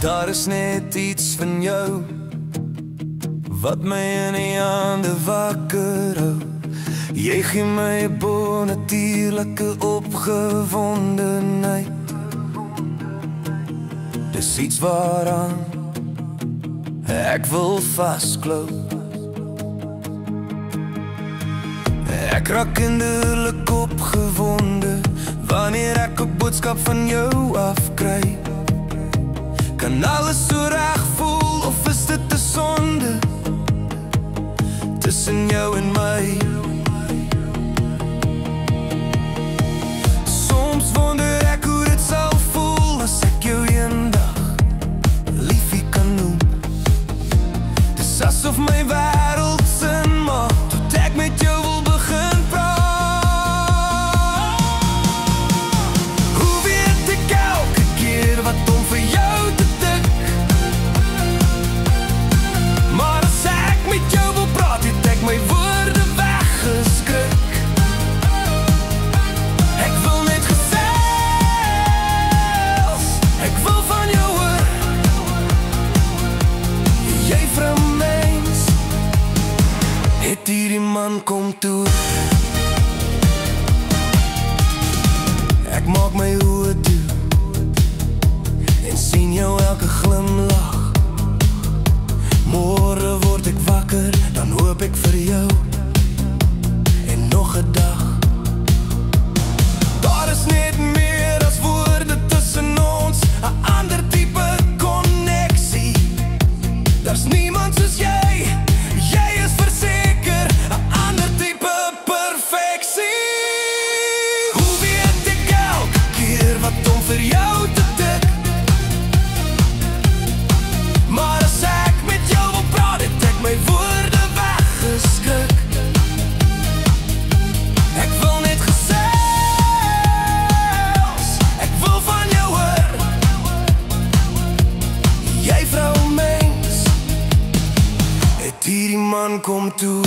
Daar is net iets van jou wat my in die hande wakker hou. Jy gee my 'n bonatuurlike opgewondenheid. Dis iets waaraan ek wil vasklou. Ek raak kinderlik opgewonde wanneer ek 'n boodskap van jou afkry. Kan alles so reg voel of is dit 'n sonde tussen jou en my? Soms wonder ek hoe dit sal voel as ek jou eendag liefie kan noem. Dis asof my wêreld sin maak tot ek met jou wil begin praat. Hoe weet ek elke keer wat om vir jou te dik? Maar as ek met jou wil praat, het ek my woorde weggeskrik. Ek wil net gesels, ek wil van jou hoor. Jy vrou mens, het hierdie man kom toe. Ek maak my oë toe en sien jou elke glimlach. Môre word ek wakker, dan hoop ek vir jou en nog 'n dag. Daar is net meer as woorde tussen ons, 'n ander tipe konneksie. Daar's niemand soos jy, jy is verseker 'n ander tipe perfeksie. Hoe weet ek elke keer wat om vir jou te dik? Maar as ek met jou wil praat, het ek my woorde weggeskrik. Ek wil net gesels, ek wil van jou hoor. Jy vrou mens, het hierdie man kom toe.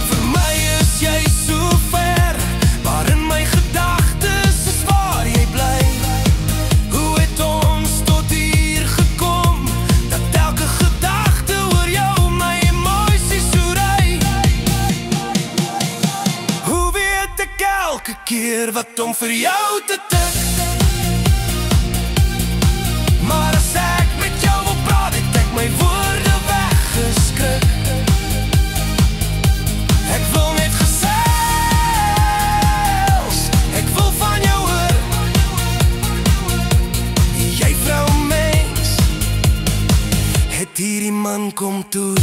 Vir my is jy so ver, maar in my gedagtes is waar jy bly. Hoe het ons tot hier gekom, dat elke gedagte oor jou my emosies soerai? Hoe weet ek elke keer wat om vir jou te dik? Maar as ek met jou wil praat, het ek my woorde weggeskrik. Ek wil net gesels, ek wil van jou hoor. Jy vrou mens, het hierdie man kom toe.